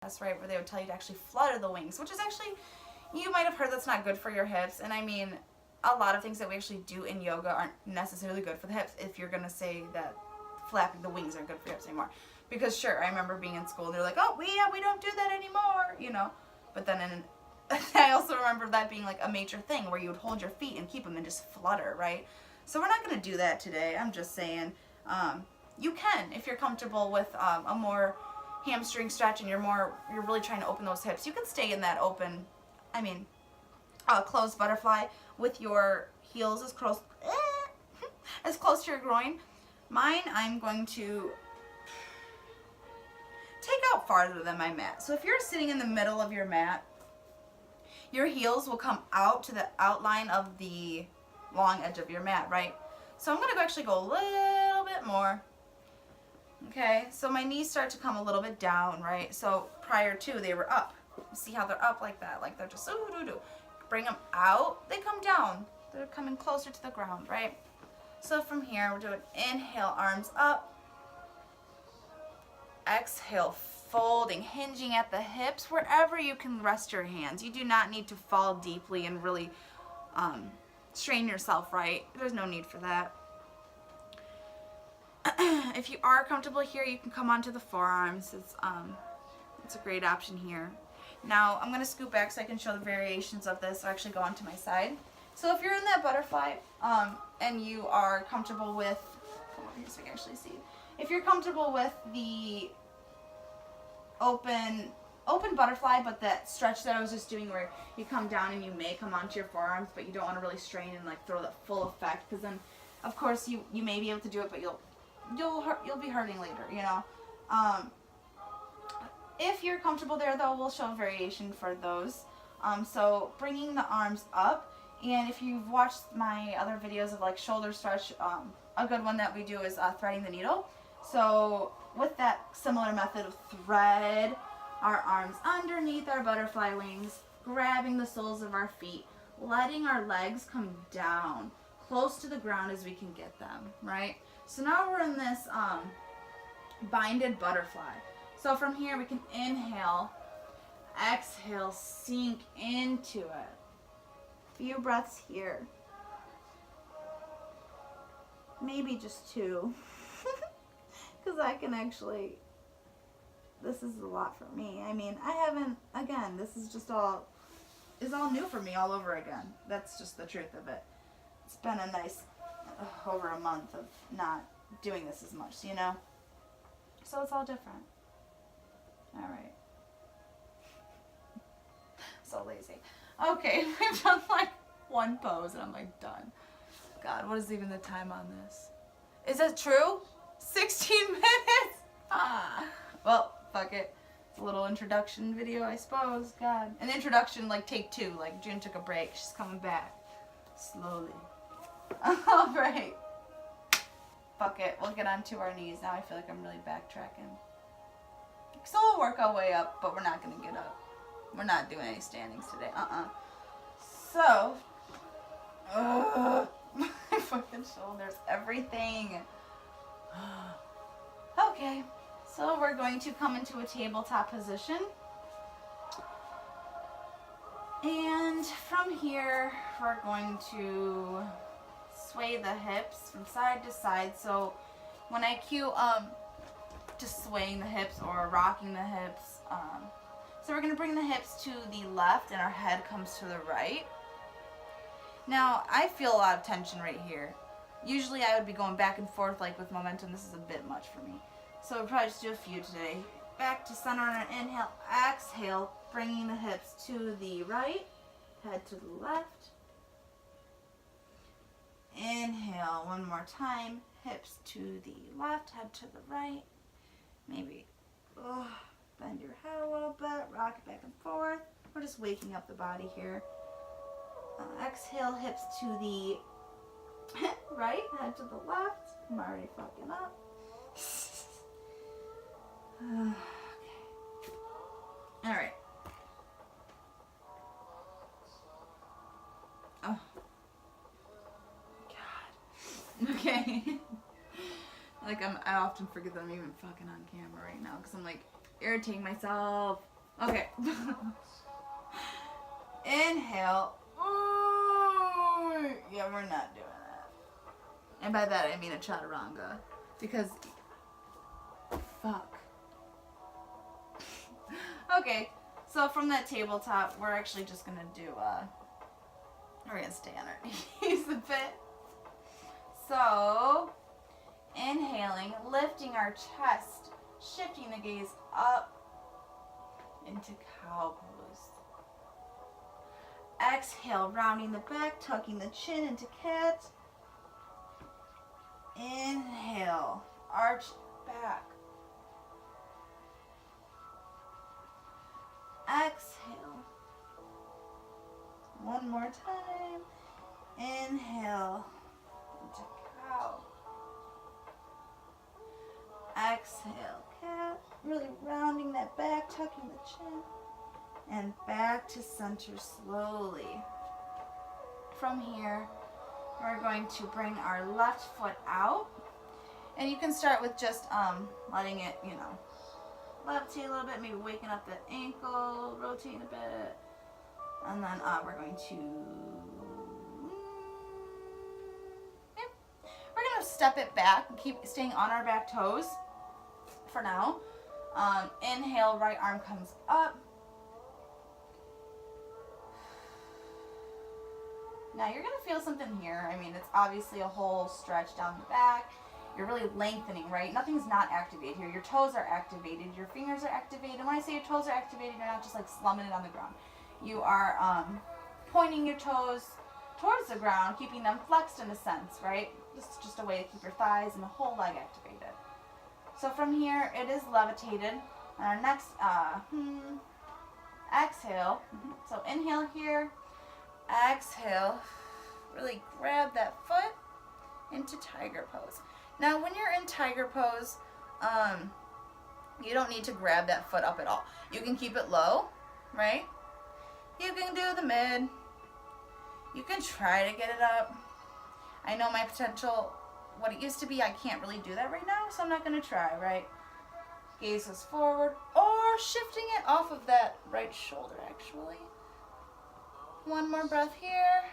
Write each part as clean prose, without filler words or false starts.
That's right, where they would tell you to actually flutter the wings, which is actually, you might have heard that's not good for your hips. And I mean, a lot of things that we actually do in yoga aren't necessarily good for the hips if you're going to say that flapping the wings aren't good for your hips anymore. Because sure, I remember being in school and they're like, oh, we don't do that anymore, you know. But then I also remember that being like a major thing where you would hold your feet and keep them and just flutter, right? So we're not going to do that today. I'm just saying you can if you're comfortable with a more hamstring stretch and you're really trying to open those hips. You can stay in that closed butterfly with your heels as close to your groin. Mine, I'm going to take out farther than my mat. So if you're sitting in the middle of your mat, your heels will come out to the outline of the long edge of your mat, right? So I'm going to actually go a little bit more. Okay, so my knees start to come a little bit down, right? So prior to, they were up. See how they're up like that? Like they're just, bring them out, they come down. They're coming closer to the ground, right? So from here, we're doing inhale, arms up. Exhale, folding, hinging at the hips, wherever you can rest your hands. You do not need to fall deeply and really strain yourself, right? There's no need for that. If you are comfortable here, you can come onto the forearms. It's a great option here. Now, I'm going to scoot back so I can show the variations of this, or actually go onto my side. So if you're in that butterfly and you are comfortable with, come over here so I can actually see. If you're comfortable with the open butterfly, but that stretch that I was just doing where you come down and you may come onto your forearms, but you don't want to really strain and like throw the full effect, because then, of course, you may be able to do it, but you'll be hurting later, you know. If you're comfortable there, though, we'll show a variation for those. So bringing the arms up, and if you've watched my other videos of like shoulder stretch, a good one that we do is threading the needle. So with that similar method of thread our arms underneath our butterfly wings, grabbing the soles of our feet, letting our legs come down close to the ground as we can get them, right? So now we're in this binded butterfly. So from here we can inhale, exhale, sink into it. Few breaths here. Maybe just two. Because I can actually, this is a lot for me. I mean, I haven't, again, this is all new for me all over again. That's just the truth of it. It's been a nice, over a month of not doing this as much, you know? So it's all different. All right. So lazy. Okay, I've done like one pose and I'm like done. God, what is even the time on this? Is that true? 16 minutes? Well, fuck it. It's a little introduction video, I suppose. God. An introduction, like take two. Like June took a break. She's coming back. Slowly. Alright. Fuck it. We'll get onto our knees. Now I feel like I'm really backtracking. So we'll work our way up, but we're not going to get up. We're not doing any standings today. So, my fucking shoulders, everything. Okay, so we're going to come into a tabletop position. And from here, we're going to sway the hips from side to side. So when I cue just swaying the hips or rocking the hips, so we're going to bring the hips to the left and our head comes to the right. Now, I feel a lot of tension right here. Usually I would be going back and forth like with momentum. This is a bit much for me. So we'll probably just do a few today. Back to center on an inhale, exhale, bringing the hips to the right, head to the left. Inhale, one more time, hips to the left, head to the right. Maybe bend your head a little bit, rock it back and forth. We're just waking up the body here. Exhale, hips to the right, head to the left. I'm already fucking up. Okay. All right. Oh. God. Okay. Like I often forget that I'm even fucking on camera right now because I'm like irritating myself. Okay. Inhale. Yeah, we're not doing that. And by that I mean a chaturanga. Because, fuck. Okay, so from that tabletop, we're actually just gonna do, we're gonna stay on our knees a bit. So, inhaling, lifting our chest, shifting the gaze up into cow pose. Exhale, rounding the back, tucking the chin into cat. Inhale, arch back. Exhale. One more time. Inhale into cow. Exhale, cat. Really rounding that back, tucking the chin. And back to center slowly. From here, we're going to bring our left foot out. And you can start with just letting it, you know, levitate a little bit, maybe waking up that ankle, rotating a bit. And then we're going to, we're going to step it back and keep staying on our back toes for now. Inhale, right arm comes up. Now you're going to feel something here. I mean, it's obviously a whole stretch down the back. You're really lengthening, right? Nothing's not activated here. Your toes are activated. Your fingers are activated. And when I say your toes are activated, you're not just like slumming it on the ground. You are pointing your toes towards the ground, keeping them flexed in a sense, right? This is just a way to keep your thighs and the whole leg activated. So from here, it is levitated. And our next exhale. So inhale here. Exhale. Really grab that foot into tiger pose. Now, when you're in tiger pose, you don't need to grab that foot up at all. You can keep it low, right? You can do the mid. You can try to get it up. I know my potential, what it used to be, I can't really do that right now, so I'm not going to try, right? Gaze is forward, or shifting it off of that right shoulder, actually. One more breath here.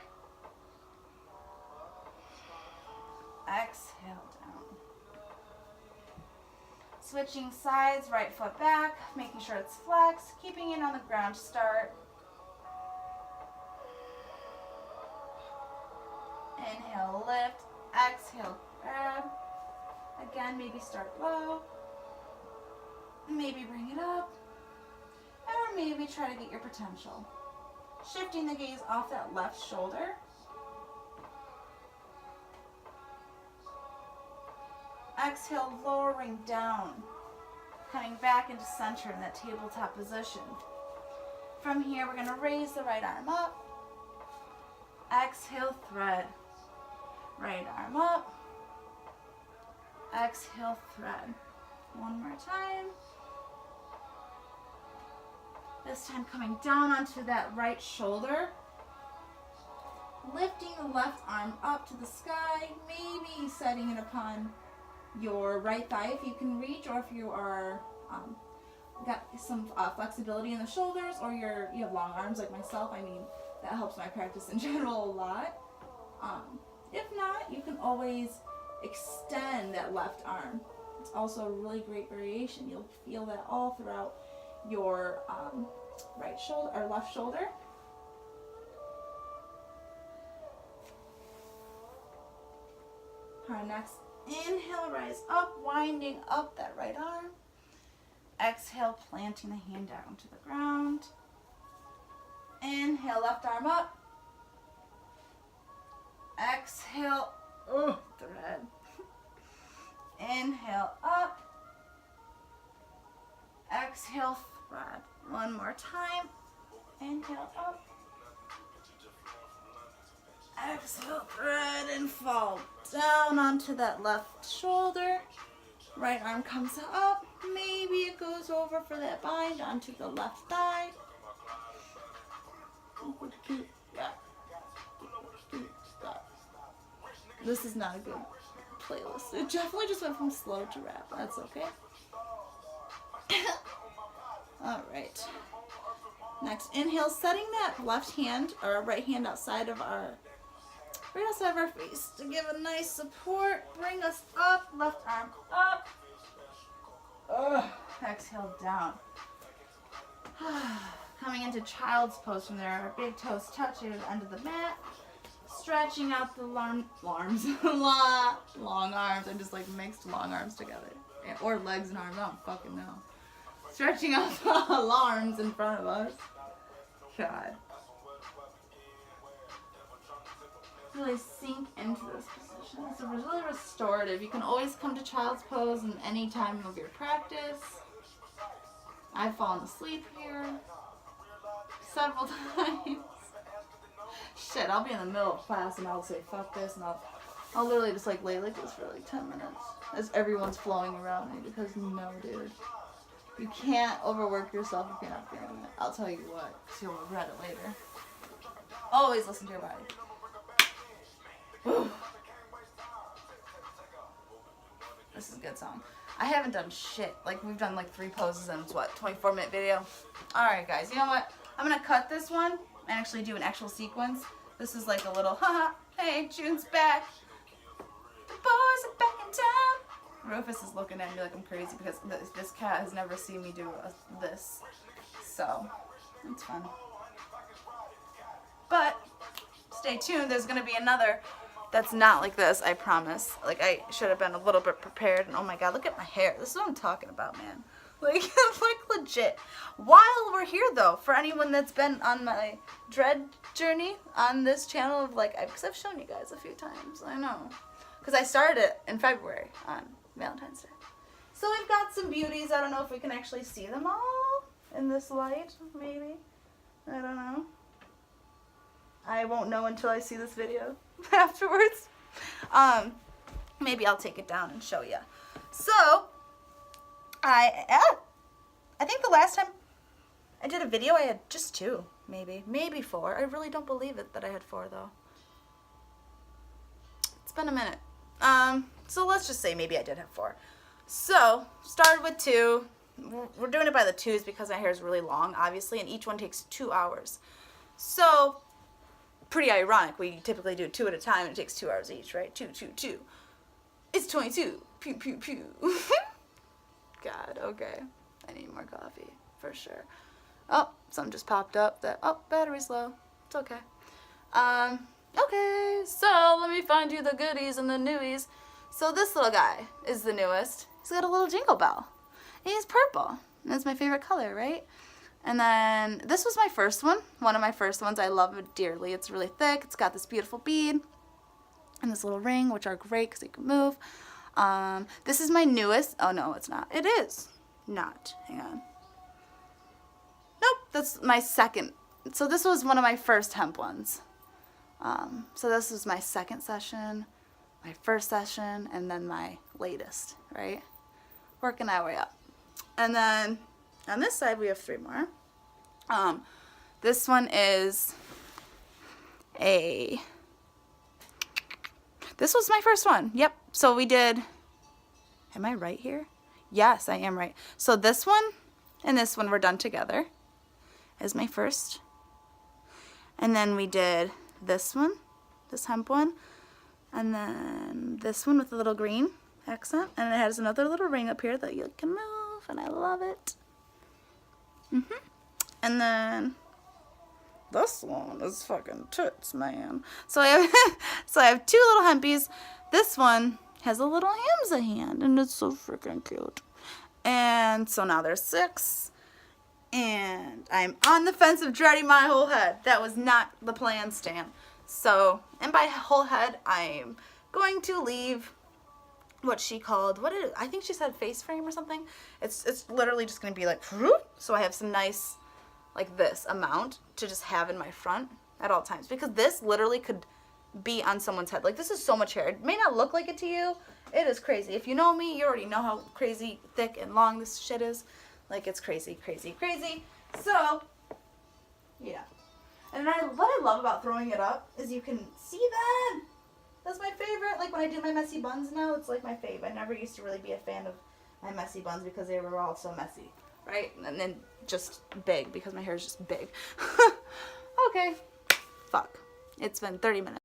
Exhale down. Switching sides, right foot back, making sure it's flexed, keeping it on the ground to start. Inhale, lift. Exhale, grab. Again, maybe start low. Maybe bring it up. Or maybe try to get your potential. Shifting the gaze off that left shoulder. Exhale, lowering down. Coming back into center in that tabletop position. From here, we're going to raise the right arm up. Exhale, thread. Right arm up. Exhale, thread. One more time. This time coming down onto that right shoulder. Lifting the left arm up to the sky. Maybe setting it upon your right thigh if you can reach, or if you are got some flexibility in the shoulders, or you have long arms like myself. I mean, that helps my practice in general a lot. If not, you can always extend that left arm. It's also a really great variation. You'll feel that all throughout your right shoulder or left shoulder. Our next inhale, rise up, winding up that right arm. Exhale, planting the hand down to the ground. Inhale, left arm up. Exhale, thread. Inhale, up. Exhale, thread. One more time. Inhale, up. Exhale, thread, and fall down onto that left shoulder. Right arm comes up. Maybe it goes over for that bind onto the left thigh. This is not a good playlist. It definitely just went from slow to rap. That's okay. All right. Next, inhale, setting that left hand or right hand outside of our face to give a nice support. Bring us up, left arm up. Exhale down. Coming into child's pose from there. Our big toes touch the end of the mat. Stretching out the long arms. I just like mixed long arms together. Or legs and arms. I don't fucking know. Stretching out the arms in front of us. God. Really sink into this position. It's really restorative. You can always come to child's pose in any time of your practice. I've fallen asleep here several times. Shit, I'll be in the middle of class and I'll say fuck this and I'll literally just like lay like this for like 10 minutes as everyone's flowing around me because no, dude. You can't overwork yourself if you're not feeling it. I'll tell you what, because you'll regret it later. Always listen to your body. Whew. This is a good song. I haven't done shit. Like, we've done like 3 poses in this, what, 24-minute video? Alright, guys, you know what? I'm going to cut this one and actually do an actual sequence. This is like a little, haha, hey, June's back. The boys are back in town. Rufus is looking at me like I'm crazy because this cat has never seen me do this. So, it's fun. But, stay tuned. There's going to be another that's not like this, I promise. Like, I should have been a little bit prepared. And oh my god, look at my hair. This is what I'm talking about, man. Like legit. While we're here, though, for anyone that's been on my dread journey on this channel of, like, because I've shown you guys a few times. I know. Because I started it in February on Valentine's Day. So we've got some beauties. I don't know if we can actually see them all in this light, maybe. I don't know. I won't know until I see this video afterwards. Maybe I'll take it down and show you. So, I think the last time I did a video, I had just 2, maybe 4. I really don't believe it that I had 4 though. It's been a minute. So let's just say maybe I did have 4. So, started with 2. We're doing it by the 2s because my hair is really long, obviously, and each one takes 2 hours. So, pretty ironic. We typically do 2 at a time, and it takes 2 hours each, right? 2, 2, 2. It's 22. Pew, pew, pew. God, okay. I need more coffee, for sure. Oh, something just popped up. Battery's low. It's okay. Okay, so let me find you the goodies and the newies. So this little guy is the newest. He's got a little jingle bell. And he's purple. That's my favorite color, right? And then this was my first one. One of my first ones. I love it dearly. It's really thick. It's got this beautiful bead and this little ring, which are great because they can move. This is my newest. Oh, no, it's not. It is not. Hang on. Nope, that's my second. So this was one of my first hemp ones. So this was my second session, my first session, and then my latest, right? Working our way up. And then on this side, we have 3 more. This one is this was my first one. Yep. So we did, am I right here? Yes, I am right. So this one and this one were done together as my first. And then we did this one, this hemp one, and then this one with a little green accent. And it has another little ring up here that you can move, and I love it. And then this one is fucking toots, man. So I have 2 little hempies. This one has a little Hamza hand, and it's so freaking cute. And so now there's 6. And I'm on the fence of dreading my whole head. That was not the plan, Stan. So, and by whole head, I'm going to leave what she called, I think she said face frame or something. It's literally just going to be like, so I have some nice, like this amount to just have in my front at all times. Because this literally could be on someone's head. Like, this is so much hair. It may not look like it to you. It is crazy. If you know me, you already know how crazy thick and long this shit is. Like, it's crazy, crazy, crazy. So, yeah. And what I love about throwing it up is you can see them. That's my favorite. Like, when I do my messy buns now, it's like my fave. I never used to really be a fan of my messy buns because they were all so messy. right? And then just big because my hair is just big. Okay. Fuck. It's been 30 minutes.